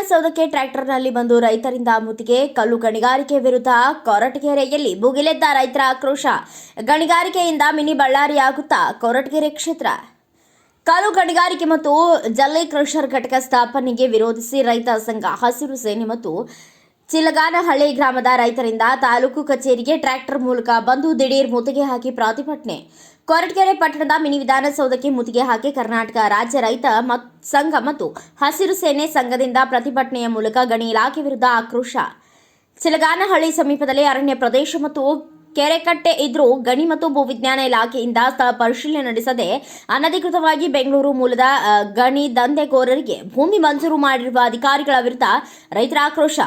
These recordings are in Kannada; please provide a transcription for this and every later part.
ವಿಧಾನಸೌಧಕ್ಕೆ ಟ್ರ್ಯಾಕ್ಟರ್ನಲ್ಲಿ ಬಂದು ರೈತರಿಂದ ಮುತ್ತಿಗೆ ಕಲ್ಲು ಗಣಿಗಾರಿಕೆ ವಿರುದ್ಧ ಕೊರಟಗೆರೆಯಲ್ಲಿ ಭುಗಿಲೆದ್ದ ರೈತರ ಆಕ್ರೋಶ. ಗಣಿಗಾರಿಕೆಯಿಂದ ಮಿನಿ ಬಳ್ಳಾರಿಯಾಗುತ್ತಾ ಕೊರಟಗೆರೆ ಕ್ಷೇತ್ರ. ಕಲ್ಲು ಗಣಿಗಾರಿಕೆ ಮತ್ತು ಜಲ್ಲಿ ಕ್ರಷರ್ ಘಟಕ ಸ್ಥಾಪನೆಗೆ ವಿರೋಧಿಸಿ ರೈತ ಸಂಘ, ಹಸಿರು ಸೇನೆ ಮತ್ತು ಚಿಲಗಾನಹಳ್ಳಿ ಗ್ರಾಮದ ರೈತರಿಂದ ತಾಲೂಕು ಕಚೇರಿಗೆ ಟ್ರ್ಯಾಕ್ಟರ್ ಮೂಲಕ ಬಂದು ದಿಢೀರ್ ಮುತ್ತಿಗೆ ಹಾಕಿ ಪ್ರತಿಭಟನೆ. ಕೊರಟಗೆರೆ ಪಟ್ಟಣದ ಮಿನಿ ವಿಧಾನಸೌಧಕ್ಕೆ ಮುತ್ತಿಗೆ ಹಾಕಿ ಕರ್ನಾಟಕ ರಾಜ್ಯ ರೈತ ಸಂಘ ಮತ್ತು ಹಸಿರು ಸೇನೆ ಸಂಘದಿಂದ ಪ್ರತಿಭಟನೆಯ ಮೂಲಕ ಗಣಿ ಇಲಾಖೆ ವಿರುದ್ಧ ಆಕ್ರೋಶ. ಚಿಲಗಾನಹಳ್ಳಿ ಸಮೀಪದಲ್ಲಿ ಅರಣ್ಯ ಪ್ರದೇಶ ಮತ್ತು ಕೆರೆಕಟ್ಟೆ ಇದ್ರೂ ಗಣಿ ಮತ್ತು ಭೂವಿಜ್ಞಾನ ಇಲಾಖೆಯಿಂದ ಸ್ಥಳ ಪರಿಶೀಲನೆ ನಡೆಸದೆ ಅನಧಿಕೃತವಾಗಿ ಬೆಂಗಳೂರು ಮೂಲದ ಗಣಿ ದಂಧೆಕೋರರಿಗೆ ಭೂಮಿ ಮಂಜೂರು ಮಾಡಿರುವ ಅಧಿಕಾರಿಗಳ ವಿರುದ್ಧ ರೈತರ ಆಕ್ರೋಶ.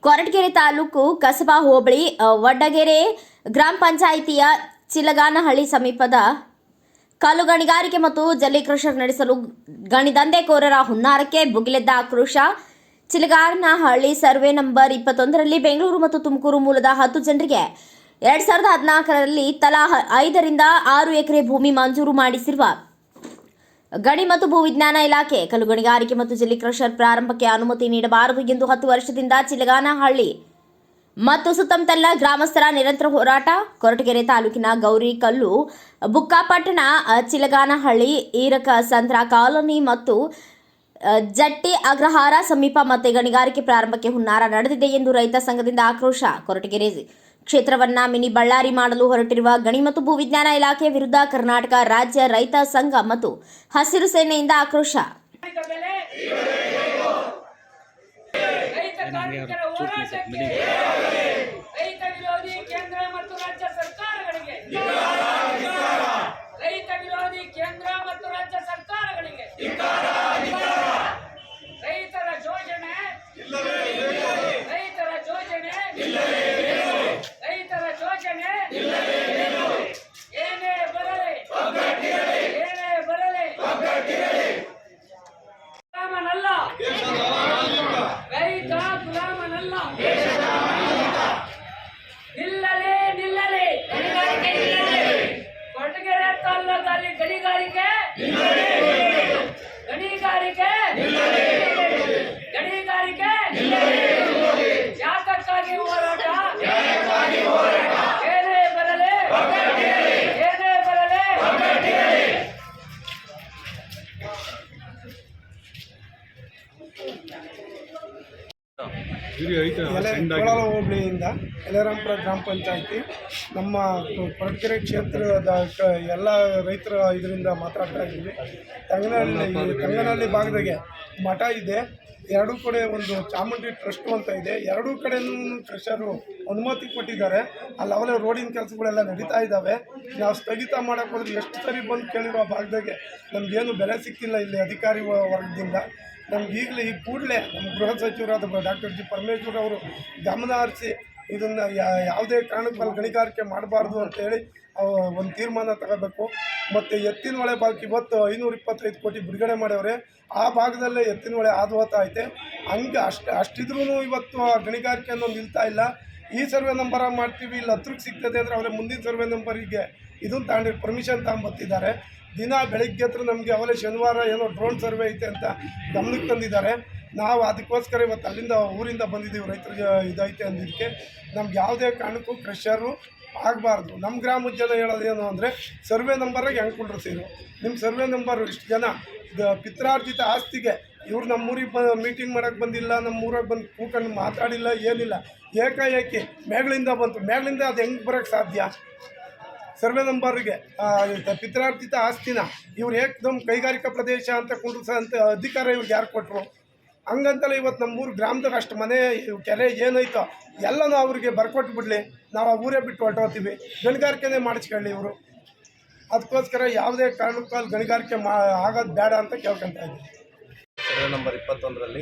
ಕೊರಟಗೆರೆ ತಾಲೂಕು ಕಸಬಾ ಹೋಬಳಿ ವಡ್ಡಗೆರೆ ಗ್ರಾಮ ಪಂಚಾಯಿತಿಯ ಚಿಲಗಾನಹಳ್ಳಿ ಸಮೀಪದ ಕಲ್ಲು ಗಣಿಗಾರಿಕೆ ಮತ್ತು ಜಲ್ಲಿ ಕ್ರಷರ್ ನಡೆಸಲು ಗಣಿ ದಂಧೆಕೋರರ ಹುನ್ನಾರಕ್ಕೆ ಭುಗಿಲೆದ್ದ ಆಕ್ರೋಶ. ಚಿಲಗಾನಹಳ್ಳಿ ಸರ್ವೆ ನಂಬರ್ 21ರಲ್ಲಿ ಬೆಂಗಳೂರು ಮತ್ತು ತುಮಕೂರು ಮೂಲದ 10 ಜನರಿಗೆ 2014ರಲ್ಲಿ ತಲಾ 5 ರಿಂದ 6 ಎಕರೆ ಭೂಮಿ ಮಂಜೂರು ಮಾಡಿಸಿರುವ ಗಣಿ ಮತ್ತು ಭೂವಿಜ್ಞಾನ ಇಲಾಖೆ ಕಲ್ಲು ಗಣಿಗಾರಿಕೆ ಮತ್ತು ಜಲ್ಲಿ ಕ್ರಷರ್ ಪ್ರಾರಂಭಕ್ಕೆ ಅನುಮತಿ ನೀಡಬಾರದು ಎಂದು 10 ವರ್ಷದಿಂದ ಚಿಲಗಾನಹಳ್ಳಿ ಮತ್ತು ಸುತ್ತಮುತ್ತಲಿನ ಗ್ರಾಮಸ್ಥರ ನಿರಂತರ ಹೋರಾಟ. ಕೊರಟಗೆರೆ ತಾಲೂಕಿನ ಗೌರಿಕಲ್ಲು, ಬುಕ್ಕಾಪಟ್ಟಣ, ಚಿಲಗಾನಹಳ್ಳಿ, ಈರಕಸಂದ್ರ ಕಾಲೋನಿ ಮತ್ತು ಜಟ್ಟಿ ಅಗ್ರಹಾರ ಸಮೀಪ ಮತ್ತೆ ಗಣಿಗಾರಿಕೆ ಪ್ರಾರಂಭಕ್ಕೆ ಹುನ್ನಾರ ನಡೆದಿದೆ ಎಂದು ರೈತ ಸಂಘದಿಂದ ಆಕ್ರೋಶ. ಕೊರಟಗೆರೆ ಕ್ಷೇತ್ರವನ್ನ ಮಿನಿ ಬಳ್ಳಾರಿ ಮಾಡಲು ಹೊರಟಿರುವ ಗಣಿ ಮತ್ತು ಭೂವಿಜ್ಞಾನ ಇಲಾಖೆ ವಿರುದ್ಧ ಕರ್ನಾಟಕ ರಾಜ್ಯ ರೈತ ಸಂಘ ಮತ್ತು ಹಸಿರು ಸೇನೆಯಿಂದ ಆಕ್ರೋಶ. ಯಾಕಕ್ಕಾಗಿ ಹೋರಾಟ? ಏನೇ ಬರಲಿ ಏನೇ ಬರಲಿ ಕೋಲಾರ ಹೋಬಳಿಯಿಂದ ಯಲರಾಂಪುರ ಗ್ರಾಮ ಪಂಚಾಯಿತಿ ನಮ್ಮ ಕೊರಟಗೆರೆ ಕ್ಷೇತ್ರದ ಎಲ್ಲ ರೈತರ ಇದರಿಂದ ಮಾತಾಡ್ತಾ ಇದ್ದೀವಿ. ತಂಗನಹಳ್ಳಿ ಭಾಗದಾಗೆ ಮಠ ಇದೆ, ಎರಡೂ ಕಡೆ ಒಂದು ಚಾಮುಂಡಿ ಟ್ರಸ್ಟ್ ಅಂತ ಇದೆ. ಎರಡೂ ಕಡೆನೂ ಕ್ರಷರು ಅನುಮತಿ ಕೊಟ್ಟಿದ್ದಾರೆ. ಅಲ್ಲಿ ಅವಲೇ ರೋಡಿನ ಕೆಲಸಗಳೆಲ್ಲ ನಡೀತಾ ಇದ್ದಾವೆ. ನಾವು ಸ್ಥಗಿತ ಮಾಡೋಕ್ಕೆ ಹೋದ್ರೆ ಎಷ್ಟು ಸರಿ ಬಂದು ಕೇಳಿರೋ ಆ ಭಾಗದಾಗೆ ನಮಗೇನು ಬೆಲೆ ಸಿಕ್ತಿಲ್ಲ ಇಲ್ಲಿ ಅಧಿಕಾರಿ ವರ್ಗದಿಂದ. ನಮ್ಗೆ ಈಗಲೇ ಈ ಕೂಡಲೇ ನಮ್ಮ ಗೃಹ ಸಚಿವರಾದ ಡಾಕ್ಟರ್ ಜಿ ಪರಮೇಶ್ವರ್ ಅವರು ಗಮನ ಹರಿಸಿ ಇದನ್ನು ಯಾವುದೇ ಕಾರಣಕ್ಕೆ ಗಣಿಗಾರಿಕೆ ಮಾಡಬಾರ್ದು ಅಂತೇಳಿ ಒಂದು ತೀರ್ಮಾನ ತಗೋಬೇಕು. ಮತ್ತು ಎತ್ತಿನಹೊಳೆ ಬಾಕಿ ಇವತ್ತು 525 ಕೋಟಿ ಬಿಡುಗಡೆ ಮಾಡ್ಯವ್ರೆ. ಆ ಭಾಗದಲ್ಲೇ ಎತ್ತಿನಹೊಳೆ ಆದ್ವತ ಐತೆ. ಹಂಗೆ ಅಷ್ಟಿದ್ರೂ ಇವತ್ತು ಆ ಗಣಿಗಾರಿಕೆ ಅನ್ನೋದು ನಿಲ್ತಾ ಇಲ್ಲ. ಈ ಸರ್ವೆ ನಂಬರ್ ಮಾಡ್ತೀವಿ, ಇಲ್ಲಿ ಹತ್ರಕ್ಕೆ ಸಿಗ್ತದೆ ಅಂದರೆ ಅವರೇ ಮುಂದಿನ ಸರ್ವೆ ನಂಬರಿಗೆ ಇದನ್ನು ತಗೊಂಡು ಪರ್ಮಿಷನ್ ತಗೊಂಬತ್ತಿದ್ದಾರೆ. ದಿನ ಬೆಳಗ್ಗೆ ಹತ್ರ ನಮಗೆ ಅವಲೇ ಶನಿವಾರ ಏನೋ ಡ್ರೋನ್ ಸರ್ವೆ ಐತೆ ಅಂತ ಗಮನಕ್ಕೆ ತಂದಿದ್ದಾರೆ. ನಾವು ಅದಕ್ಕೋಸ್ಕರ ಇವತ್ತು ಅಲ್ಲಿಂದ ಊರಿಂದ ಬಂದಿದ್ದೀವಿ. ರೈತರಿಗೆ ಇದೈತೆ ಅಂದಿದ್ದಕ್ಕೆ ನಮ್ಗೆ ಯಾವುದೇ ಕಾರಣಕ್ಕೂ ಕ್ರಷರು ಆಗಬಾರ್ದು. ನಮ್ಮ ಗ್ರಾಮದ ಜನ ಹೇಳೋದೇನು ಅಂದರೆ ಸರ್ವೆ ನಂಬರಾಗಿ ಹೆಂಗೆ ಸೇರು ನಿಮ್ಮ ಸರ್ವೆ ನಂಬರ್ ಇಷ್ಟು ಜನ ಪಿತ್ರಾರ್ಜಿತ ಆಸ್ತಿಗೆ ಇವ್ರು ನಮ್ಮೂರಿಗೆ ಮೀಟಿಂಗ್ ಮಾಡೋಕ್ಕೆ ಬಂದಿಲ್ಲ, ನಮ್ಮೂರಾಗೆ ಬಂದು ಕೂಕೊಂಡು ಮಾತಾಡಿಲ್ಲ, ಏನಿಲ್ಲ. ಏಕಾಏಕಿ ಮೇಗಳಿಂದ ಬಂತು. ಮೇಗಳಿಂದ ಅದು ಹೆಂಗೆ ಬರೋಕ್ಕೆ ಸಾಧ್ಯ? ಸರ್ವೆ ನಂಬರ್ಗೆ ಪಿತ್ರಾರ್ಜಿತ ಆಸ್ತಿನ ಇವ್ರು ಏಕದಮ್ ಕೈಗಾರಿಕಾ ಪ್ರದೇಶ ಅಂತ ಕುಂಡ್ರಿಸೋಂಥ ಅಧಿಕಾರ ಇವ್ರಿಗೆ ಯಾರು ಕೊಟ್ಟರು? ಹಂಗಂತಲೇ ಇವತ್ತು ನಮ್ಮೂರು ಗ್ರಾಮದಾಗ ಅಷ್ಟು ಮನೆ ಕೆರೆ ಏನೈತೋ ಎಲ್ಲನೂ ಅವ್ರಿಗೆ ಬರ್ಕೊಟ್ಟು ಬಿಡಲಿ, ನಾವು ಆ ಊರೇ ಬಿಟ್ಟು ಹೊರಟೋಗ್ತೀವಿ. ಗಣಿಗಾರಿಕೆನೇ ಮಾಡಿಸ್ಕೊಳ್ಳಿ ಇವರು. ಅದಕ್ಕೋಸ್ಕರ ಯಾವುದೇ ಕಾರಣಕ್ಕೂ ಅಲ್ಲಿ ಗಣಿಗಾರಿಕೆ ಆಗೋದು ಬೇಡ ಅಂತ ಕೇಳ್ಕೊತಾ ಇದ್ದೀವಿ. ಸರ್ವೆ ನಂಬರ್ 21ರಲ್ಲಿ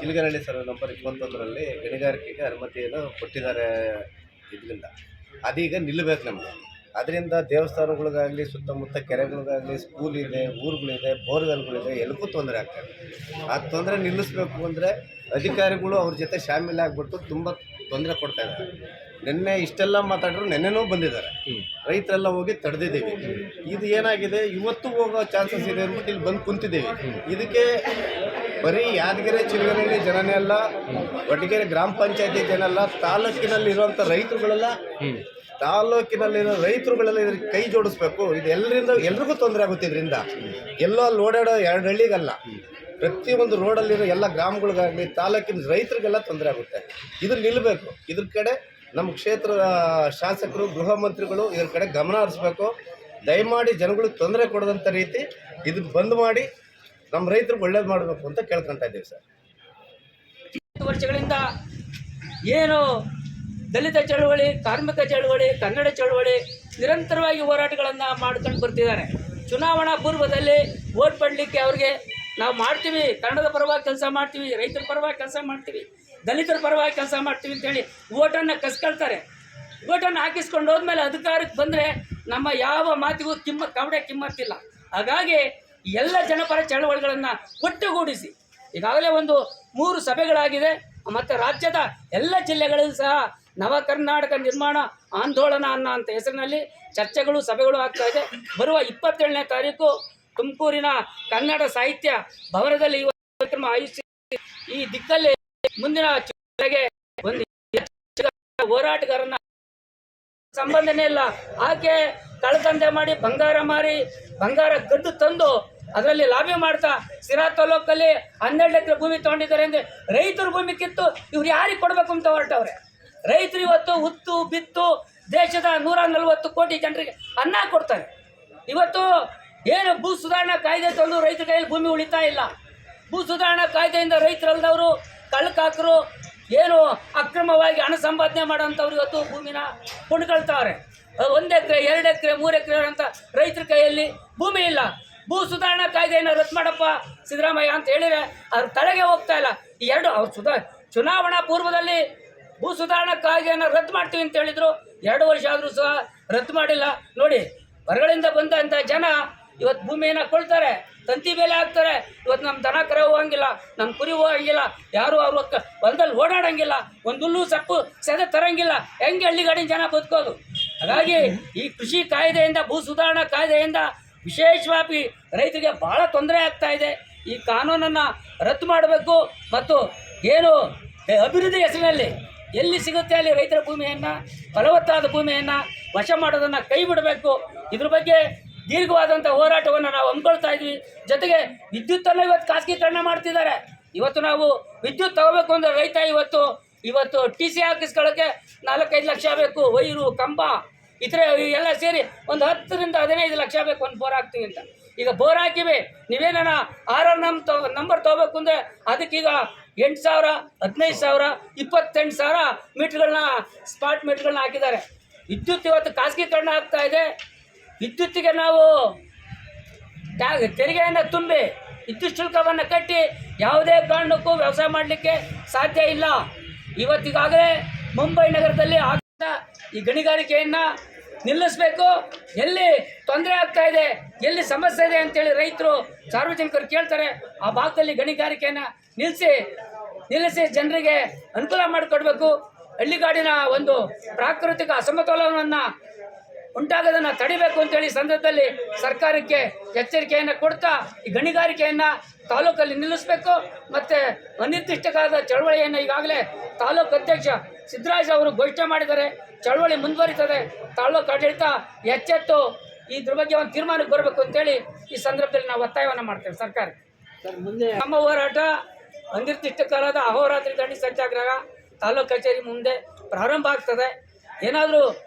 ಚಿಲಗಾನಹಳ್ಳಿ ಸರ್ವೆ ನಂಬರ್ 21ರಲ್ಲಿ ಗಣಿಗಾರಿಕೆಗೆ ಅನುಮತಿಯನ್ನು ಕೊಟ್ಟಿದ್ದಾರೆ. ಇದರಿಂದ ಅದೀಗ ನಿಲ್ಲಬೇಕು ನಮಗೆ. ಅದರಿಂದ ದೇವಸ್ಥಾನಗಳಿಗಾಗಲಿ, ಸುತ್ತಮುತ್ತ ಕೆರೆಗಳಿಗಾಗಲಿ, ಸ್ಕೂಲ್ ಇದೆ, ಊರುಗಳಿದೆ, ಬೋರ್ವೆಲ್ಗಳಿದೆ, ಎಲ್ಲಕ್ಕೂ ತೊಂದರೆ ಆಗ್ತದೆ. ಆ ತೊಂದರೆ ನಿಲ್ಲಿಸಬೇಕು ಅಂದರೆ ಅಧಿಕಾರಿಗಳು ಅವ್ರ ಜೊತೆ ಶಾಮೀಲಾಗ್ಬಿಟ್ಟು ತುಂಬ ತೊಂದರೆ ಕೊಡ್ತಾ ಇದ್ದಾರೆ. ನಿನ್ನೆ ಇಷ್ಟೆಲ್ಲ ಮಾತಾಡಿದ್ರು ನಿನ್ನೆನೂ ಬಂದಿದ್ದಾರೆ. ರೈತರೆಲ್ಲ ಹೋಗಿ ತಡೆದಿದ್ದೀವಿ. ಇದು ಏನಾಗಿದೆ, ಇವತ್ತು ಹೋಗೋ ಚಾನ್ಸಸ್ ಇದೆ ಅಂದ್ಬಿಟ್ಟು ಇಲ್ಲಿ ಬಂದು ಕುಂತಿದ್ದೀವಿ. ಇದಕ್ಕೆ ಬರೀ ಯಾದಗಿರಿ ಚಿಲಗನಹಳ್ಳಿ ಜನನೇ ಅಲ್ಲ, ಒಟ್ಟಿಗೆರೆ ಗ್ರಾಮ ಪಂಚಾಯತಿ ಜನ ಅಲ್ಲ, ತಾಲೂಕಿನಲ್ಲಿರುವಂಥ ರೈತರುಗಳೆಲ್ಲ, ತಾಲೂಕಿನಲ್ಲಿರೋ ರೈತರುಗಳೆಲ್ಲ ಇದ್ರಿಗೆ ಕೈ ಜೋಡಿಸ್ಬೇಕು. ಇದು ಎಲ್ರಿಗೂ ತೊಂದರೆ ಆಗುತ್ತೆ ಇದರಿಂದ. ಎಲ್ಲೋ ಅಲ್ಲಿ ಓಡಾಡೋ 2 ಹಳ್ಳಿಗಲ್ಲ, ಪ್ರತಿಯೊಂದು ರೋಡಲ್ಲಿರೋ ಎಲ್ಲ ಗ್ರಾಮಗಳಿಗಾಗಲಿ ತಾಲೂಕಿನ ರೈತರಿಗೆಲ್ಲ ತೊಂದರೆ ಆಗುತ್ತೆ. ಇದು ನಿಲ್ಲಬೇಕು. ಇದ್ರ ಕಡೆ ನಮ್ಮ ಕ್ಷೇತ್ರದ ಶಾಸಕರು, ಗೃಹ ಮಂತ್ರಿಗಳು ಇದ್ರ ಕಡೆ ಗಮನ ಹರಿಸ್ಬೇಕು. ದಯಮಾಡಿ ಜನಗಳಿಗೆ ತೊಂದರೆ ಕೊಡದಂಥ ರೀತಿ ಇದನ್ನು ಬಂದ್ ಮಾಡಿ ನಮ್ಮ ರೈತರಿಗೆ ಒಳ್ಳೇದು ಮಾಡಬೇಕು ಅಂತ ಕೇಳ್ಕೊತಾ ಇದ್ದೀವಿ ಸರ್. ವರ್ಷಗಳಿಂದ ಏನು ದಲಿತ ಚಳವಳಿ, ಕಾರ್ಮಿಕ ಚಳವಳಿ, ಕನ್ನಡ ಚಳವಳಿ ನಿರಂತರವಾಗಿ ಹೋರಾಟಗಳನ್ನು ಮಾಡ್ಕೊಂಡು ಬರ್ತಿದ್ದಾರೆ. ಚುನಾವಣಾ ಪೂರ್ವದಲ್ಲಿ ವೋಟ್ ಪಡಲಿಕ್ಕೆ ಅವ್ರಿಗೆ ನಾವು ಮಾಡ್ತೀವಿ, ಕನ್ನಡದ ಪರವಾಗಿ ಕೆಲಸ ಮಾಡ್ತೀವಿ, ರೈತರ ಪರವಾಗಿ ಕೆಲಸ ಮಾಡ್ತೀವಿ, ದಲಿತರ ಪರವಾಗಿ ಕೆಲಸ ಮಾಡ್ತೀವಿ ಅಂತೇಳಿ ವೋಟನ್ನು ಕಸ್ಕೊಳ್ತಾರೆ. ವೋಟನ್ನು ಹಾಕಿಸ್ಕೊಂಡು ಹೋದ್ಮೇಲೆ ಅಧಿಕಾರಕ್ಕೆ ಬಂದರೆ ನಮ್ಮ ಯಾವ ಮಾತಿಗೂ ಕಿಮ್ಮತ್ತಿಲ್ಲ. ಹಾಗಾಗಿ ಎಲ್ಲ ಜನಪರ ಚಳವಳಿಗಳನ್ನು ಒಟ್ಟುಗೂಡಿಸಿ ಈಗಾಗಲೇ ಒಂದು 3 ಸಭೆಗಳಾಗಿದೆ. ಮತ್ತು ರಾಜ್ಯದ ಎಲ್ಲ ಜಿಲ್ಲೆಗಳಲ್ಲಿ ಸಹ ನವ ಕರ್ನಾಟಕ ನಿರ್ಮಾಣ ಆಂದೋಲನ ಅಂತ ಹೆಸರಿನಲ್ಲಿ ಚರ್ಚೆಗಳು, ಸಭೆಗಳು ಆಗ್ತಾ ಇದೆ. ಬರುವ 27ನೇ ತಾರೀಕು ತುಮಕೂರಿನ ಕನ್ನಡ ಸಾಹಿತ್ಯ ಭವನದಲ್ಲಿ ಕಾರ್ಯಕ್ರಮ ಆಯೋಜಿಸಿ ಈ ದಿಕ್ಕಲ್ಲಿ ಮುಂದಿನ ಚುನಾವಣೆಗೆ ಒಂದು ಹೋರಾಟಗಾರನ ಸಂಬಂಧನೇ ಇಲ್ಲ. ಆಕೆ ಕಳ್ಳದಂಧೆ ಮಾಡಿ ಬಂಗಾರ ಗದ್ದು ತಂದು ಅದರಲ್ಲಿ ಲಾಭಿ ಮಾಡ್ತಾ ಸಿರಾ ತಾಲೂಕಲ್ಲಿ 12 ಎಕರೆ ಭೂಮಿ ತಗೊಂಡಿದ್ದಾರೆ ಅಂದರೆ ರೈತರ ಭೂಮಿ ಕಿತ್ತು ಇವ್ರು ಯಾರಿಗೆ ಕೊಡಬೇಕು ಅಂತ ಹೊರಟವ್ರೆ. ರೈತರು ಇವತ್ತು ಉತ್ತು ಬಿತ್ತು ದೇಶದ 140 ಕೋಟಿ ಜನರಿಗೆ ಅನ್ನ ಕೊಡ್ತಾರೆ. ಇವತ್ತು ಏನು ಭೂ ಸುಧಾರಣಾ ಕಾಯ್ದೆ ತಂದು ರೈತರ ಕೈಯಲ್ಲಿ ಭೂಮಿ ಉಳಿತಾ ಇಲ್ಲ. ಭೂ ಸುಧಾರಣಾ ಕಾಯ್ದೆಯಿಂದ ರೈತರಲ್ಲದವರು, ಕಳ್ಳಕಾಕರು, ಏನು ಅಕ್ರಮವಾಗಿ ಹಣ ಸಂಪಾದನೆ ಮಾಡೋಂಥವ್ರು ಇವತ್ತು ಭೂಮಿನ ಕೊಂಡ್ಕೊಳ್ತಾವ್ರೆ. 1 ಎಕರೆ 2 ಎಕರೆ 3 ಎಕರೆ ಅಂತ ರೈತರ ಕೈಯಲ್ಲಿ ಭೂಮಿ ಇಲ್ಲ. ಭೂ ಸುಧಾರಣಾ ಕಾಯ್ದೆಯನ್ನು ರದ್ದು ಮಾಡಪ್ಪ ಸಿದ್ದರಾಮಯ್ಯ ಅಂತ ಹೇಳಿದ್ರೆ ಅವ್ರ ತಲೆಗೆ ಹೋಗ್ತಾ ಇಲ್ಲ. ಈ ಎರಡು ಅವ್ರು ಚುನಾವಣಾ ಪೂರ್ವದಲ್ಲಿ ಭೂ ಸುಧಾರಣಾ ಕಾಯ್ದೆಯನ್ನು ರದ್ದು ಮಾಡ್ತೀವಿ ಅಂತ ಹೇಳಿದ್ರು. 2 ವರ್ಷ ಆದರೂ ಸಹ ರದ್ದು ಮಾಡಿಲ್ಲ. ನೋಡಿ, ಹೊರಗಳಿಂದ ಬಂದಂಥ ಜನ ಇವತ್ತು ಭೂಮಿಯನ್ನು ಕೊಳ್ತಾರೆ, ತಂತಿ ಬೇಲೆ ಹಾಕ್ತಾರೆ. ಇವತ್ತು ನಮ್ಮ ದನ ಕರ ಹೋಗಂಗಿಲ್ಲ, ನಮ್ಮ ಕುರಿ ಹೋಗಂಗಿಲ್ಲ, ಯಾರು ಅವ್ರ ಹೊಲದಲ್ಲಿ ಓಡಾಡಂಗಿಲ್ಲ, ಒಂದು ಹುಲ್ಲು ಸಪ್ಪು ಸೆದೆ ತರಂಗಿಲ್ಲ. ಹೆಂಗೆ ಹಳ್ಳಿಗಾಡಿನ ಜನ ಬದುಕೋದು? ಹಾಗಾಗಿ ಈ ಕೃಷಿ ಕಾಯ್ದೆಯಿಂದ, ಭೂ ಸುಧಾರಣಾ ಕಾಯ್ದೆಯಿಂದ ವಿಶೇಷವಾಗಿ ರೈತರಿಗೆ ಭಾಳ ತೊಂದರೆ ಆಗ್ತಾ ಇದೆ. ಈ ಕಾನೂನನ್ನು ರದ್ದು ಮಾಡಬೇಕು ಮತ್ತು ಏನು ಅಭಿವೃದ್ಧಿ ಹೆಸರಿನಲ್ಲಿ ಎಲ್ಲಿ ಸಿಗುತ್ತೆ ಅಲ್ಲಿ ರೈತರ ಭೂಮಿಯನ್ನು, ಫಲವತ್ತಾದ ಭೂಮಿಯನ್ನು ವಶ ಮಾಡೋದನ್ನು ಕೈ ಬಿಡಬೇಕು. ಇದ್ರ ಬಗ್ಗೆ ದೀರ್ಘವಾದಂಥ ಹೋರಾಟವನ್ನು ನಾವು ಹಮ್ಮಿಕೊಳ್ತಾ ಇದ್ವಿ. ಜೊತೆಗೆ ವಿದ್ಯುತ್ತನ್ನು ಇವತ್ತು ಖಾಸಗೀಕರಣ ಮಾಡ್ತಿದ್ದಾರೆ. ಇವತ್ತು ನಾವು ವಿದ್ಯುತ್ ತಗೋಬೇಕು ಅಂದರೆ ರೈತ ಇವತ್ತು TC ಹಾಕಿಸ್ಕೊಳ್ಳೋಕ್ಕೆ 4-5 ಲಕ್ಷ ಬೇಕು. ವೈರು, ಕಂಬ ಇತರೆ ಎಲ್ಲ ಸೇರಿ ಒಂದು 10 ರಿಂದ 15 ಲಕ್ಷ ಬೇಕು ಒಂದು ಬೋರ್ ಹಾಕ್ತೀವಿ ಅಂತ. ಈಗ ಬೋರ್ ಹಾಕಿವಿ, ನೀವೇನ RR ನಂಬರ್ ತೊಗೋಬೇಕು ಅಂದರೆ ಅದಕ್ಕೀಗ 8,000, 15,000, 28,000 ಮೀಟ್ರ್ಗಳನ್ನ, ಸ್ಪಾಟ್ ಮೀಟ್ರ್ಗಳನ್ನ ಹಾಕಿದ್ದಾರೆ. ವಿದ್ಯುತ್ ಇವತ್ತು ಖಾಸಗೀಕರಣ ಆಗ್ತಾ ಇದೆ. ವಿದ್ಯುತ್ತಿಗೆ ನಾವು ತೆರಿಗೆಯನ್ನು ತುಂಬಿ ವಿದ್ಯುತ್ ಶುಲ್ಕವನ್ನು ಕಟ್ಟಿ ಯಾವುದೇ ಕಾರಣಕ್ಕೂ ವ್ಯವಸಾಯ ಮಾಡಲಿಕ್ಕೆ ಸಾಧ್ಯ ಇಲ್ಲ. ಇವತ್ತಿಗಾಗಲೇ ಮುಂಬೈ ನಗರದಲ್ಲಿ ಆಗ್ತಾ ಈ ಗಣಿಗಾರಿಕೆಯನ್ನು ನಿಲ್ಲಿಸಬೇಕು. ಎಲ್ಲಿ ತೊಂದರೆ ಆಗ್ತಾ ಇದೆ, ಎಲ್ಲಿ ಸಮಸ್ಯೆ ಇದೆ ಅಂತೇಳಿ ರೈತರು, ಸಾರ್ವಜನಿಕರು ಕೇಳ್ತಾರೆ. ಆ ಭಾಗದಲ್ಲಿ ಗಣಿಗಾರಿಕೆಯನ್ನು ನಿಲ್ಲಿಸಿ ಜನರಿಗೆ ಅನುಕೂಲ ಮಾಡಿಕೊಡ್ಬೇಕು. ಹಳ್ಳಿಗಾಡಿನ ಒಂದು ಪ್ರಾಕೃತಿಕ ಅಸಮತೋಲನವನ್ನು ಉಂಟಾಗೋದನ್ನು ತಡಿಬೇಕು ಅಂತೇಳಿ ಸಂದರ್ಭದಲ್ಲಿ ಸರ್ಕಾರಕ್ಕೆ ಎಚ್ಚರಿಕೆಯನ್ನು ಕೊಡ್ತಾ ಈ ಗಣಿಗಾರಿಕೆಯನ್ನು ತಾಲೂಕಲ್ಲಿ ನಿಲ್ಲಿಸಬೇಕು. ಮತ್ತು ಅನಿರ್ದಿಷ್ಟ ಕಾಲದ ಚಳವಳಿಯನ್ನು ಈಗಾಗಲೇ ತಾಲೂಕು ಅಧ್ಯಕ್ಷ ಸಿದ್ದರಾಜ್ ಅವರು ಘೋಷಣೆ ಮಾಡಿದ್ದಾರೆ. ಚಳವಳಿ ಮುಂದುವರಿತದೆ. ತಾಲೂಕು ಆಡಳಿತ ಎಚ್ಚೆತ್ತು ಇದ್ರ ಬಗ್ಗೆ ಒಂದು ತೀರ್ಮಾನಕ್ಕೆ ಬರಬೇಕು ಅಂತೇಳಿ ಈ ಸಂದರ್ಭದಲ್ಲಿ ನಾವು ಒತ್ತಾಯವನ್ನು ಮಾಡ್ತೇವೆ ಸರ್ಕಾರಕ್ಕೆ. ನಮ್ಮ ಹೋರಾಟ ಅನಿರ್ದಿಷ್ಟ ಕಾಲದ ಅಹೋರಾತ್ರಿ ದಂಡಿ ಸತ್ಯಾಗ್ರಹ ತಾಲೂಕು ಕಚೇರಿ ಮುಂದೆ ಪ್ರಾರಂಭ ಆಗ್ತದೆ. ಏನಾದರೂ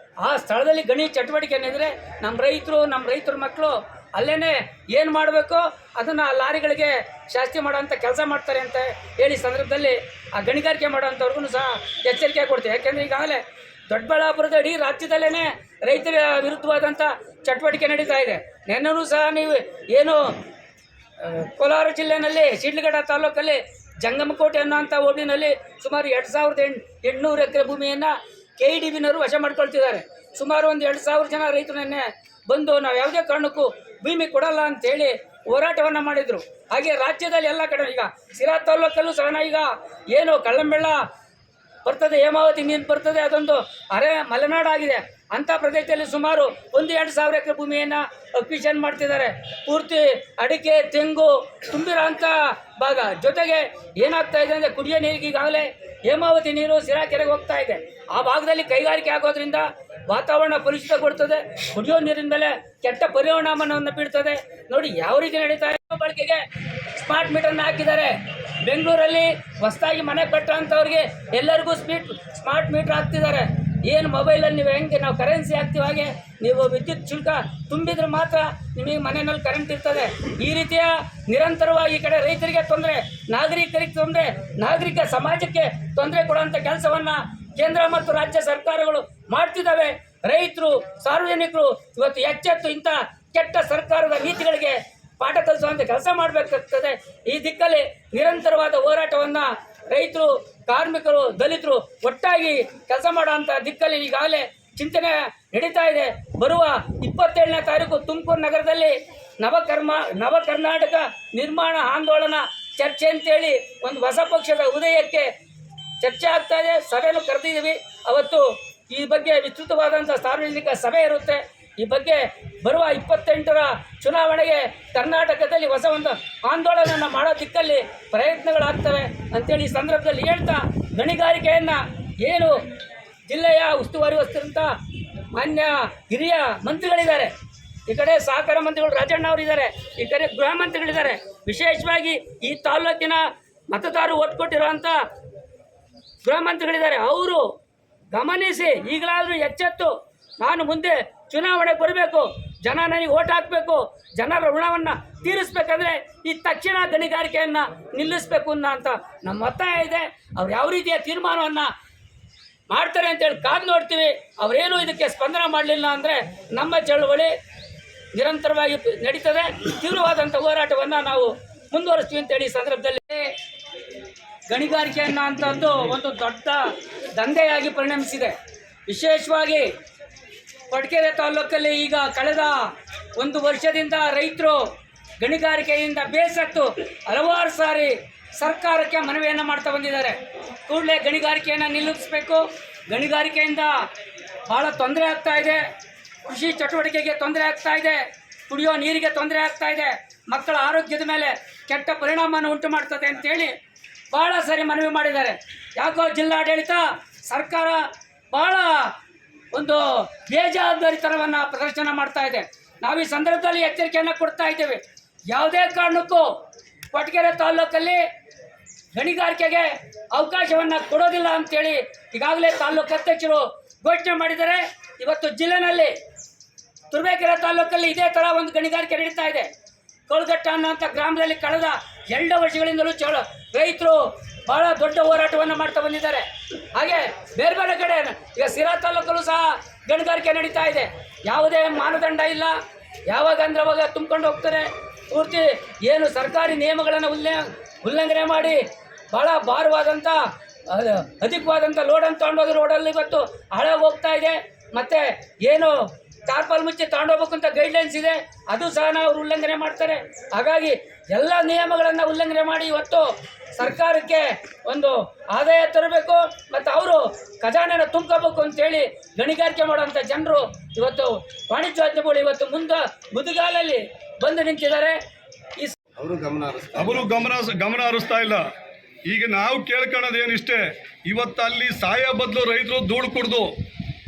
ಆ ಸ್ಥಳದಲ್ಲಿ ಗಣಿ ಚಟುವಟಿಕೆ ಏನಿದ್ರೆ ನಮ್ಮ ರೈತರ ಮಕ್ಕಳು ಅಲ್ಲೇ ಏನು ಮಾಡಬೇಕು ಅದನ್ನು ಲಾರಿಗಳಿಗೆ ಶಾಸ್ತಿ ಮಾಡೋಂಥ ಕೆಲಸ ಮಾಡ್ತಾರೆ ಅಂತ ಹೇಳಿ ಸಂದರ್ಭದಲ್ಲಿ ಆ ಗಣಿಗಾರಿಕೆ ಮಾಡೋವಂಥವ್ರಿಗೂ ಸಹ ಎಚ್ಚರಿಕೆ ಕೊಡ್ತೀವಿ. ಯಾಕೆಂದರೆ ಈಗಾಗಲೇ ದೊಡ್ಡಬಳ್ಳಾಪುರದ ಇಡೀ ರಾಜ್ಯದಲ್ಲೇ ರೈತರ ವಿರುದ್ಧವಾದಂಥ ಚಟುವಟಿಕೆ ನಡೀತಾ ಇದೆ. ನೆನ್ನೂ ಸಹ ನೀವು ಏನು ಕೋಲಾರ ಜಿಲ್ಲೆಯಲ್ಲಿ ಶಿಡ್ಲಘಟ್ಟ ತಾಲೂಕಲ್ಲಿ ಜಂಗಮಕೋಟೆ ಅನ್ನೋಂಥ ಹೋಬಳಿನಲ್ಲಿ ಸುಮಾರು 2,800 ಎಕರೆ ಭೂಮಿಯನ್ನು KEDBನವರು ವಶ ಮಾಡ್ಕೊಳ್ತಿದ್ದಾರೆ. ಸುಮಾರು ಒಂದು 2,000 ಜನ ರೈತರನ್ನೇ ಬಂದು ನಾವು ಯಾವುದೇ ಕಾರಣಕ್ಕೂ ಭೂಮಿ ಕೊಡಲ್ಲ ಅಂತೇಳಿ ಹೋರಾಟವನ್ನು ಮಾಡಿದರು. ಹಾಗೆ ರಾಜ್ಯದಲ್ಲಿ ಎಲ್ಲ ಕಡೆ ಈಗ ಸಿರಾ ತಾಲೂಕಲ್ಲೂ ಸಹ ಈಗ ಏನು ಕಳ್ಳಂಬೆಳ್ಳ ಬರ್ತದೆ, ಹೇಮಾವತಿ ನೀರು ಬರ್ತದೆ, ಅದೊಂದು ಮಲೆನಾಡಾಗಿದೆ. ಅಂಥ ಪ್ರದೇಶದಲ್ಲಿ ಸುಮಾರು 1-2 ಎಕರೆ ಭೂಮಿಯನ್ನು ಅಕ್ವಿಷನ್ ಮಾಡ್ತಿದ್ದಾರೆ. ಪೂರ್ತಿ ಅಡಿಕೆ ತೆಂಗು ತುಂಬಿರೋ ಅಂಥ ಭಾಗ. ಜೊತೆಗೆ ಏನಾಗ್ತಾ ಇದೆ ಅಂದರೆ ಕುಡಿಯೋ ನೀರಿಗೆ ಈಗಾಗಲೇ ಹೇಮಾವತಿ ನೀರು ಸಿರಾ ಕೆರೆಗೆ ಹೋಗ್ತಾ ಇದೆ. ಆ ಭಾಗದಲ್ಲಿ ಕೈಗಾರಿಕೆ ಆಗೋದ್ರಿಂದ ವಾತಾವರಣ ಕಲುಷಿತಗೊಳ್ತದೆ, ಕುಡಿಯೋ ನೀರಿನ ಮೇಲೆ ಕೆಟ್ಟ ಪರಿಣಾಮವನ್ನು ಬೀಳ್ತದೆ. ನೋಡಿ ಯಾವ ರೀತಿ ನಡೀತಾ ಇದೆ. ಬಳಕೆಗೆ ಸ್ಮಾರ್ಟ್ ಮೀಟರ್ನ ಹಾಕಿದ್ದಾರೆ. ಬೆಂಗಳೂರಲ್ಲಿ ಹೊಸದಾಗಿ ಮನೆ ಕಟ್ಟೋಂಥವ್ರಿಗೆ ಎಲ್ಲರಿಗೂ ಸ್ಮಾರ್ಟ್ ಮೀಟರ್ ಹಾಕ್ತಿದ್ದಾರೆ. ಏನು ಮೊಬೈಲಲ್ಲಿ ನೀವು ಹೆಂಗೆ ನಾವು ಕರೆನ್ಸಿ ಹಾಕ್ತೀವಿ ಹಾಗೆ ನೀವು ವಿದ್ಯುತ್ ಶುಲ್ಕ ತುಂಬಿದ್ರೆ ಮಾತ್ರ ನಿಮಗೆ ಮನೆಯಲ್ಲಿ ಕರೆಂಟ್ ಇರ್ತದೆ. ಈ ರೀತಿಯ ನಿರಂತರವಾಗಿ ಈ ಕಡೆ ರೈತರಿಗೆ ತೊಂದರೆ, ನಾಗರಿಕರಿಗೆ ತೊಂದರೆ, ನಾಗರಿಕ ಸಮಾಜಕ್ಕೆ ತೊಂದರೆ ಕೊಡುವಂಥ ಕೆಲಸವನ್ನು ಕೇಂದ್ರ ಮತ್ತು ರಾಜ್ಯ ಸರ್ಕಾರಗಳು ಮಾಡ್ತಿದ್ದಾವೆ. ರೈತರು, ಸಾರ್ವಜನಿಕರು ಇವತ್ತು ಎಚ್ಚೆತ್ತು ಇಂಥ ಕೆಟ್ಟ ಸರ್ಕಾರದ ನೀತಿಗಳಿಗೆ ಪಾಠ ಕಲಿಸುವಂಥ ಕೆಲಸ ಮಾಡಬೇಕಾಗ್ತದೆ. ಈ ದಿಕ್ಕಲ್ಲಿ ನಿರಂತರವಾದ ಹೋರಾಟವನ್ನು ರೈತರು, ಕಾರ್ಮಿಕರು, ದಲಿತರು ಒಟ್ಟಾಗಿ ಕೆಲಸ ಮಾಡುವಂಥ ದಿಕ್ಕಲ್ಲಿ ಈಗಾಗಲೇ ಚಿಂತನೆ ನಡೀತಾ ಇದೆ. ಬರುವ 27ನೇ ತಾರೀಕು ತುಮಕೂರು ನಗರದಲ್ಲಿ ನವ ಕರ್ನಾಟಕ ನಿರ್ಮಾಣ ಆಂದೋಲನ ಚರ್ಚೆ ಅಂತೇಳಿ ಒಂದು ಹೊಸ ಪಕ್ಷದ ಉದಯಕ್ಕೆ ಚರ್ಚೆ ಆಗ್ತಾ ಇದೆ. ಸಭೆಯನ್ನು ಕರೆದಿದ್ದೀವಿ. ಅವತ್ತು ಈ ಬಗ್ಗೆ ವಿಸ್ತೃತವಾದಂಥ ಸಾರ್ವಜನಿಕ ಸಭೆ ಇರುತ್ತೆ. ಈ ಬಗ್ಗೆ ಬರುವ 28ರ ಚುನಾವಣೆಗೆ ಕರ್ನಾಟಕದಲ್ಲಿ ಹೊಸ ಒಂದು ಆಂದೋಲನವನ್ನು ಮಾಡೋ ದಿಕ್ಕಲ್ಲಿ ಪ್ರಯತ್ನಗಳಾಗ್ತವೆ ಅಂತೇಳಿ ಈ ಸಂದರ್ಭದಲ್ಲಿ ಹೇಳ್ತಾ, ಗಣಿಗಾರಿಕೆಯನ್ನು ಏನು ಜಿಲ್ಲೆಯ ಉಸ್ತುವಾರಿ ಹೊತ್ತಿರಂಥ ಮಾನ್ಯ ಹಿರಿಯ ಮಂತ್ರಿಗಳಿದ್ದಾರೆ, ಈ ಕಡೆ ಸಹಕಾರ ಮಂತ್ರಿಗಳು ರಾಜಣ್ಣ ಅವರಿದ್ದಾರೆ, ಈ ಕಡೆ ಗೃಹ ಮಂತ್ರಿಗಳಿದ್ದಾರೆ, ವಿಶೇಷವಾಗಿ ಈ ತಾಲ್ಲೂಕಿನ ಮತದಾರರು ಓಟ್ ಕೊಟ್ಟಿರುವಂಥ ಗೃಹ ಮಂತ್ರಿಗಳಿದ್ದಾರೆ. ಅವರು ಗಮನಿಸಿ ಈಗಲಾದರೂ ಎಚ್ಚೆತ್ತು ನಾನು ಮುಂದೆ ಚುನಾವಣೆಗೆ ಬರಬೇಕು, ಜನ ನನಗೆ ಓಟ್ ಹಾಕಬೇಕು, ಜನರ ಋಣವನ್ನು ತೀರಿಸ್ಬೇಕಂದ್ರೆ ಈ ತಕ್ಷಣ ಗಣಿಗಾರಿಕೆಯನ್ನು ನಿಲ್ಲಿಸಬೇಕು ಅಂತ ನಮ್ಮ ಒತ್ತಾಯ ಇದೆ. ಅವ್ರು ಯಾವ ರೀತಿಯ ತೀರ್ಮಾನವನ್ನು ಮಾಡ್ತಾರೆ ಅಂತೇಳಿ ಕಾದು ನೋಡ್ತೀವಿ. ಅವರೇನು ಇದಕ್ಕೆ ಸ್ಪಂದನೆ ಮಾಡಲಿಲ್ಲ ಅಂದರೆ ನಮ್ಮ ಚಳವಳಿ ನಿರಂತರವಾಗಿ ನಡೀತದೆ. ತೀವ್ರವಾದಂಥ ಹೋರಾಟವನ್ನು ನಾವು ಮುಂದುವರಿಸ್ತೀವಿ ಅಂತೇಳಿ ಈ ಸಂದರ್ಭದಲ್ಲಿ ಗಣಿಗಾರಿಕೆಯನ್ನು ಅಂತಂದು ಒಂದು ದೊಡ್ಡ ದಂಧೆಯಾಗಿ ಪರಿಣಮಿಸಿದೆ. ವಿಶೇಷವಾಗಿ ಕೊರಟಗೆರೆ ತಾಲೂಕಲ್ಲಿ ಈಗ ಕಳೆದ 1 ವರ್ಷದಿಂದ ರೈತರು ಗಣಿಗಾರಿಕೆಯಿಂದ ಬೇಸತ್ತು ಹಲವಾರು ಸಾರಿ ಸರ್ಕಾರಕ್ಕೆ ಮನವಿಯನ್ನು ಮಾಡ್ತಾ ಬಂದಿದ್ದಾರೆ. ಕೂಡಲೇ ಗಣಿಗಾರಿಕೆಯನ್ನು ನಿಲ್ಲಿಸಬೇಕು, ಗಣಿಗಾರಿಕೆಯಿಂದ ಭಾಳ ತೊಂದರೆ ಆಗ್ತಾ ಇದೆ, ಕೃಷಿ ಚಟುವಟಿಕೆಗೆ ತೊಂದರೆ ಆಗ್ತಾ ಇದೆ, ಕುಡಿಯೋ ನೀರಿಗೆ ತೊಂದರೆ ಆಗ್ತಾ ಇದೆ, ಮಕ್ಕಳ ಆರೋಗ್ಯದ ಮೇಲೆ ಕೆಟ್ಟ ಪರಿಣಾಮವನ್ನು ಉಂಟು ಮಾಡ್ತದೆ ಅಂತೇಳಿ ಭಾಳ ಸಾರಿ ಮನವಿ ಮಾಡಿದ್ದಾರೆ. ಯಾಕೋ ಜಿಲ್ಲಾಡಳಿತ ಸರ್ಕಾರ ಭಾಳ ಒಂದು ಬೇಜವಾಬ್ದಾರಿತನವನ್ನು ಪ್ರದರ್ಶನ ಮಾಡ್ತಾ ಇದೆ. ನಾವು ಈ ಸಂದರ್ಭದಲ್ಲಿ ಎಚ್ಚರಿಕೆಯನ್ನು ಕೊಡ್ತಾ ಇದ್ದೇವೆ. ಯಾವುದೇ ಕಾರಣಕ್ಕೂ ಕೊರಟಗೆರೆ ತಾಲ್ಲೂಕಲ್ಲಿ ಗಣಿಗಾರಿಕೆಗೆ ಅವಕಾಶವನ್ನು ಕೊಡೋದಿಲ್ಲ ಅಂತೇಳಿ ಈಗಾಗಲೇ ತಾಲ್ಲೂಕು ಅಧ್ಯಕ್ಷರು ಘೋಷಣೆ ಮಾಡಿದ್ದಾರೆ. ಇವತ್ತು ಜಿಲ್ಲೆನಲ್ಲಿ ತುರುವೇಕೆರೆ ತಾಲ್ಲೂಕಲ್ಲಿ ಇದೇ ಥರ ಒಂದು ಗಣಿಗಾರಿಕೆ ನಡೀತಾ ಇದೆ. ಕೋಲ್ಗಟ್ಟ ಅನ್ನೋಂಥ ಗ್ರಾಮದಲ್ಲಿ ಕಳೆದ 2 ವರ್ಷಗಳಿಂದಲೂ ರೈತರು ಭಾಳ ದೊಡ್ಡ ಹೋರಾಟವನ್ನು ಮಾಡ್ತಾ ಬಂದಿದ್ದಾರೆ. ಹಾಗೆ ಬೇರೆ ಬೇರೆ ಕಡೆ ಈಗ ಸಿರಾ ತಾಲೂಕಲ್ಲೂ ಸಹ ಗಣಿಗಾರಿಕೆ ನಡೀತಾ ಇದೆ. ಯಾವುದೇ ಮಾನದಂಡ ಇಲ್ಲ, ಯಾವಾಗ ಅಂದ್ರೆ ಅವಾಗ ತುಂಬಿಕೊಂಡು ಹೋಗ್ತಾರೆ. ಪೂರ್ತಿ ಏನು ಸರ್ಕಾರಿ ನಿಯಮಗಳನ್ನು ಉಲ್ಲಂಘನೆ ಮಾಡಿ ಭಾಳ ಭಾರವಾದಂಥ ಅಧಿಕವಾದಂಥ ಲೋಡನ್ನು ತಗೊಂಡೋಗಿ ರೋಡಲ್ಲಿ ಇವತ್ತು ಹಾಳಾಗಿ ಹೋಗ್ತಾ ಇದೆ. ಮತ್ತು ಏನು ಟಾರ್ಪಲ್ ಮುಚ್ಚಿ ತಗೊಂಡೋಗ್ಬೇಕು ಅಂತ ಗೈಡ್ಲೈನ್ಸ್ ಇದೆ, ಅದು ಸಹ ಅವರು ಉಲ್ಲಂಘನೆ ಮಾಡ್ತಾರೆ. ಹಾಗಾಗಿ ಎಲ್ಲ ನಿಯಮಗಳನ್ನು ಉಲ್ಲಂಘನೆ ಮಾಡಿ ಇವತ್ತು ಸರ್ಕಾರಕ್ಕೆ ಒಂದು ಆದಾಯ ತರಬೇಕು ಮತ್ತು ಅವರು ಖಜಾನೆನ ತುಂಬ್ಕೋಬೇಕು ಅಂತೇಳಿ ಗಣಿಗಾರಿಕೆ ಮಾಡುವಂಥ ಜನರು ಇವತ್ತು ವಾಣಿಜ್ಯೋದ್ಯಮಿಗಳು ಇವತ್ತು ಮುದುಗಾಲಲ್ಲಿ ಬಂದು ನಿಂತಿದ್ದಾರೆ. ಅವರು ಗಮನ ಹರಿಸ್ತಾ ಇಲ್ಲ. ಈಗ ನಾವು ಕೇಳ್ಕೊಳ್ಳೋದೇನಿಷ್ಟೇ, ಇವತ್ತು ಅಲ್ಲಿ ಸಾಯ ಬದಲು ರೈತರು ಧೂಳು ಕುಡ್ದು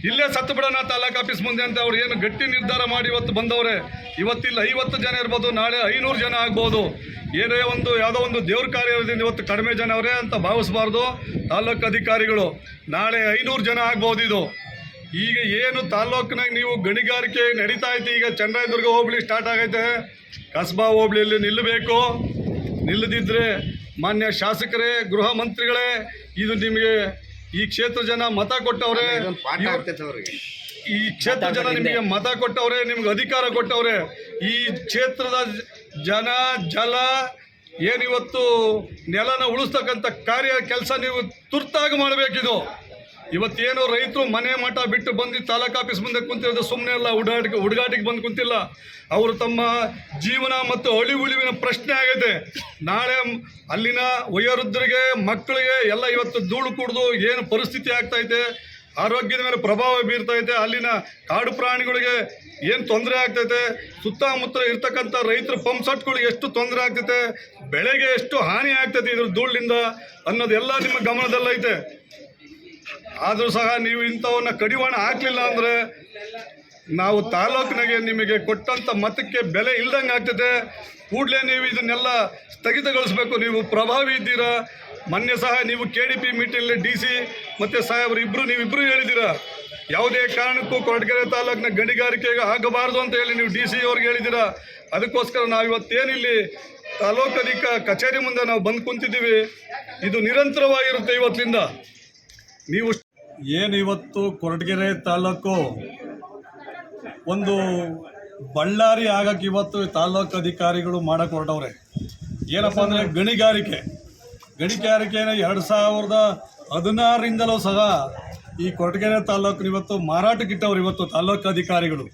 ಇಲ್ಲೇ ಸತ್ತು ಬಿಡೋಣ ತಾಲೂಕು ಆಫೀಸ್ ಮುಂದೆ ಅಂತ ಅವ್ರು ಏನು ಗಟ್ಟಿ ನಿರ್ಧಾರ ಮಾಡಿ ಇವತ್ತು ಬಂದವ್ರೆ. ಇವತ್ತಿಲ್ಲ 50 ಜನ ಇರ್ಬೋದು, ನಾಳೆ 500 ಜನ ಆಗ್ಬೋದು. ಏನೇ ಯಾವುದೋ ಒಂದು ದೇವ್ರ ಕಾರ್ಯ ಇರೋದ್ರಿಂದ ಇವತ್ತು ಕಡಿಮೆ ಜನ ಅವರೇ ಅಂತ ಭಾವಿಸಬಾರ್ದು ತಾಲ್ಲೂಕು ಅಧಿಕಾರಿಗಳು. ನಾಳೆ 500 ಜನ ಆಗ್ಬೋದು. ಇದು ಈಗ ಏನು ತಾಲ್ಲೂಕಿನಾಗ ನೀವು ಗಣಿಗಾರಿಕೆ ನಡೀತಾ ಐತಿ, ಈಗ ಚನ್ನರಾಯದುರ್ಗ ಹೋಬಳಿ ಸ್ಟಾರ್ಟ್ ಆಗೈತೆ, ಕಸ್ಬಾ ಹೋಬಳಿಯಲ್ಲಿ ನಿಲ್ಲಬೇಕು. ನಿಲ್ಲದಿದ್ದರೆ ಮಾನ್ಯ ಶಾಸಕರೇ, ಗೃಹ ಮಂತ್ರಿಗಳೇ, ಇದು ನಿಮಗೆ ಈ ಕ್ಷೇತ್ರ ಜನ ಮತ ಕೊಟ್ಟವ್ರೆ, ಈ ಕ್ಷೇತ್ರ ಜನ ನಿಮಗೆ ಮತ ಕೊಟ್ಟವ್ರೆ, ನಿಮ್ಗೆ ಅಧಿಕಾರ ಕೊಟ್ಟವ್ರೆ. ಈ ಕ್ಷೇತ್ರದ ಜನ ಜಲ ಏನಿವತ್ತು ನೆಲನ ಉಳಿಸ್ತಕ್ಕಂಥ ಕೆಲಸ ನೀವು ತುರ್ತಾಗಿ ಮಾಡಬೇಕಿದು. ಇವತ್ತೇನು ರೈತರು ಮನೆ ಮಠ ಬಿಟ್ಟು ಬಂದು ತಾಲೂಕು ಆಫೀಸ್ ಮುಂದೆ ಕುಂತಿರೋದು ಸುಮ್ಮನೆ ಅಲ್ಲ, ಹುಡುಗಾಟಿಗೆ ಬಂದು ಕುಂತಿಲ್ಲ. ಅವರು ತಮ್ಮ ಜೀವನ ಮತ್ತು ಉಳಿವಿನ ಪ್ರಶ್ನೆ ಆಗೈತೆ. ನಾಳೆ ಅಲ್ಲಿನ ವಯೋವೃದ್ಧರಿಗೆ, ಮಕ್ಕಳಿಗೆ ಎಲ್ಲ ಇವತ್ತು ಧೂಳು ಕುಡಿದು ಏನು ಪರಿಸ್ಥಿತಿ ಆಗ್ತೈತೆ, ಆರೋಗ್ಯದ ಮೇಲೆ ಪ್ರಭಾವ ಬೀರ್ತೈತೆ. ಅಲ್ಲಿನ ಕಾಡು ಪ್ರಾಣಿಗಳಿಗೆ ಏನು ತೊಂದರೆ ಆಗ್ತೈತೆ, ಸುತ್ತಮುತ್ತ ಇರ್ತಕ್ಕಂಥ ರೈತರ ಪಂಪ್ ಸೆಟ್ಗಳಿಗೆ ಎಷ್ಟು ತೊಂದರೆ ಆಗ್ತೈತೆ, ಬೆಳೆಗೆ ಎಷ್ಟು ಹಾನಿ ಆಗ್ತೈತೆ ಇದ್ರ ಧೂಳಿನಿಂದ ಅನ್ನೋದೆಲ್ಲ ನಿಮ್ಮ ಗಮನದಲ್ಲೈತೆ. ಆದರೂ ಸಹ ನೀವು ಇಂಥವನ್ನ ಕಡಿವಾಣ ಹಾಕಲಿಲ್ಲ ಅಂದರೆ ನಾವು ತಾಲೂಕಿನಾಗೆ ನಿಮಗೆ ಕೊಟ್ಟಂಥ ಮತಕ್ಕೆ ಬೆಲೆ ಇಲ್ದಂಗೆ ಆಗ್ತದೆ. ಕೂಡಲೇ ನೀವು ಇದನ್ನೆಲ್ಲ ಸ್ಥಗಿತಗೊಳಿಸಬೇಕು. ನೀವು ಪ್ರಭಾವಿ ಇದ್ದೀರಾ. ಮೊನ್ನೆ ಸಹ ನೀವು KDP ಮೀಟಿಂಗಲ್ಲಿ DC ಮತ್ತು ಸಾಹೇಬರು ನೀವಿಬ್ಬರು ಹೇಳಿದ್ದೀರಾ, ಯಾವುದೇ ಕಾರಣಕ್ಕೂ ಕೊರಟಗೆರೆ ತಾಲೂಕಿನ ಗಣಿಗಾರಿಕೆಗೆ ಆಗಬಾರ್ದು ಅಂತ ಹೇಳಿ ನೀವು DC ಅವ್ರಿಗೆ ಹೇಳಿದ್ದೀರಾ. ಅದಕ್ಕೋಸ್ಕರ ನಾವು ಇವತ್ತೇನಿಲ್ಲಿ ತಾಲೂಕು ಕಚೇರಿ ಮುಂದೆ ನಾವು ಬಂದು ಕುಂತಿದ್ದೀವಿ. ಇದು ನಿರಂತರವಾಗಿರುತ್ತೆ ಇವತ್ತಿನಿಂದ. ನೀವು ಏನು ಇವತ್ತು ಕೊರಟಗೆರೆ ತಾಲೂಕು ಒಂದು ಬಳ್ಳಾರಿ ಆಗಕ್ಕೆ ಇವತ್ತು ತಾಲೂಕು ಅಧಿಕಾರಿಗಳು ಮಾಡಕ್ಕೆ ಹೊರಟವ್ರೆ. ಏನಪ್ಪ ಅಂದರೆ ಗಣಿಗಾರಿಕೆನ 2016ರಿಂದಲೂ ಸಹ ಈ ಕೊರಟಗೆರೆ ತಾಲೂಕು ಇವತ್ತು ಮಾರಾಟಕ್ಕಿಟ್ಟವ್ರು. ಇವತ್ತು ತಾಲೂಕು ಅಧಿಕಾರಿಗಳು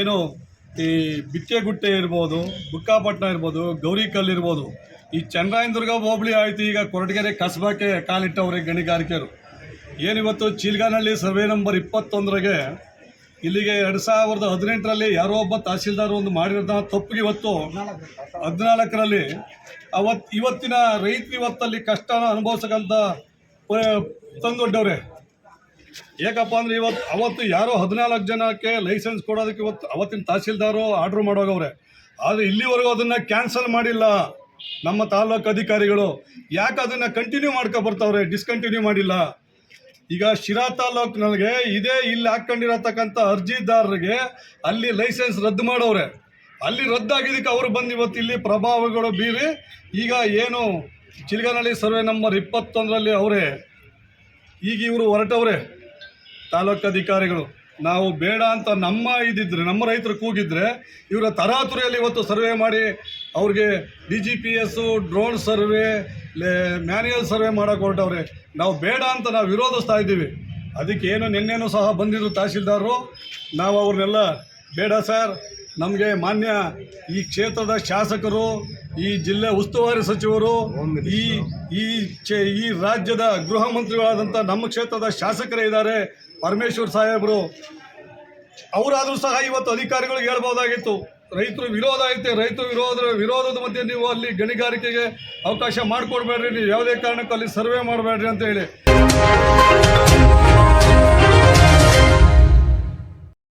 ಏನು ಈ ಬಿಕ್ಕೆಗುಟ್ಟೆ ಇರ್ಬೋದು, ಬುಕ್ಕಾಪಟ್ಟಣ ಇರ್ಬೋದು, ಗೌರಿಕಲ್ ಇರ್ಬೋದು, ಈ ಚನ್ನರಾಯನದುರ್ಗ ಹೋಬಳಿ ಆಯಿತು. ಈಗ ಕೊರಟಗೆರೆ ಕಸಬಕ್ಕೆ ಕಾಲಿಟ್ಟವ್ರೆ ಗಣಿಗಾರಿಕೆಯರು. ಏನಿವತ್ತು ಚೀಲ್ಗಾನಹಳ್ಳಿ ಸರ್ವೆ ನಂಬರ್ 21ಗೆ ಇಲ್ಲಿಗೆ 2018ರಲ್ಲಿ ಯಾರೋ ಒಬ್ಬ ತಹಸೀಲ್ದಾರ್ ಒಂದು ಮಾಡಿರೋದ ತಪ್ಪಿಗೆ ಇವತ್ತು 14ರಲ್ಲಿ ಇವತ್ತಿನ ರೈತರು ಇವತ್ತಲ್ಲಿ ಕಷ್ಟನ ಅನುಭವಿಸಕ್ಕಂಥ ತಂದೊಡ್ಡವ್ರೆ. ಏಕಪ್ಪ ಅಂದರೆ ಅವತ್ತು ಯಾರೋ 14 ಜನಕ್ಕೆ ಲೈಸೆನ್ಸ್ ಕೊಡೋದಕ್ಕೆ ಅವತ್ತಿನ ತಹಸೀಲ್ದಾರು ಆರ್ಡ್ರ್ ಮಾಡೋಗವ್ರೆ. ಆದರೆ ಇಲ್ಲಿವರೆಗೂ ಅದನ್ನು ಕ್ಯಾನ್ಸಲ್ ಮಾಡಿಲ್ಲ ನಮ್ಮ ತಾಲೂಕು ಅಧಿಕಾರಿಗಳು. ಯಾಕೆ ಅದನ್ನು ಕಂಟಿನ್ಯೂ ಬರ್ತಾವ್ರೆ, ಡಿಸ್ಕಂಟಿನ್ಯೂ ಮಾಡಿಲ್ಲ. ಈಗ ಶಿರಾ ತಾಲೂಕಿನಲ್ಲಿಗೆ ಇಲ್ಲಿ ಹಾಕ್ಕೊಂಡಿರತಕ್ಕಂಥ ಅರ್ಜಿದಾರರಿಗೆ ಅಲ್ಲಿ ಲೈಸೆನ್ಸ್ ರದ್ದು ಮಾಡವ್ರೆ. ಅಲ್ಲಿ ರದ್ದಾಗಿದ್ದಕ್ಕೆ ಅವರು ಬಂದು ಇವತ್ತು ಇಲ್ಲಿ ಪ್ರಭಾವಗಳು ಬೀರಿ ಈಗ ಏನು ಚಿಲ್ಗಾನಹಳ್ಳಿ ಸರ್ವೆ ನಂಬರ್ 21ರಲ್ಲಿ ಅವರೇ ಈಗ ಇವರು ಹೊರಟವ್ರೆ ತಾಲೂಕು ಅಧಿಕಾರಿಗಳು. ನಾವು ಬೇಡ ಅಂತ ನಮ್ಮ ರೈತರು ಕೂಗಿದ್ರೆ ಇವರ ತರಾತುರಿಯಲ್ಲಿ ಇವತ್ತು ಸರ್ವೆ ಮಾಡಿ ಅವ್ರಿಗೆ DGPS, drone survey, manual survey ಮಾಡೋಕೆ ಹೊರಟವ್ರೆ. ನಾವು ಬೇಡ ಅಂತ ನಾವು ವಿರೋಧಿಸ್ತಾ ಇದ್ದೀವಿ. ಅದಕ್ಕೆ ನಿನ್ನೆನೂ ಸಹ ಬಂದಿದ್ರು ತಹಸೀಲ್ದಾರರು. ನಾವು ಅವ್ರನ್ನೆಲ್ಲ ಬೇಡ ಸರ್, ನಮಗೆ ಮಾನ್ಯ ಈ ಕ್ಷೇತ್ರದ ಶಾಸಕರು, ಈ ಜಿಲ್ಲೆ ಉಸ್ತುವಾರಿ ಸಚಿವರು, ಈ ರಾಜ್ಯದ ಗೃಹ ಮಂತ್ರಿಗಳಾದಂಥ ನಮ್ಮ ಕ್ಷೇತ್ರದ ಶಾಸಕರೇ ಇದ್ದಾರೆ, ಪರಮೇಶ್ವರ್ ಸಾಹೇಬರು. ಅವರಾದರೂ ಸಹ ಇವತ್ತು ಅಧಿಕಾರಿಗಳಿಗೆ ಹೇಳ್ಬೋದಾಗಿತ್ತು. ರೈತರು ವಿರೋಧ ಐತೆ, ವಿರೋಧದ ಮಧ್ಯೆ ನೀವು ಅಲ್ಲಿ ಗಣಿಗಾರಿಕೆಗೆ ಅವಕಾಶ ಮಾಡಿಕೊಡ್ಬೇಡ್ರಿ, ನೀವು ಯಾವುದೇ ಕಾರಣಕ್ಕೂ ಅಲ್ಲಿ ಸರ್ವೆ ಮಾಡಬೇಡ್ರಿ ಅಂತ ಹೇಳಿ.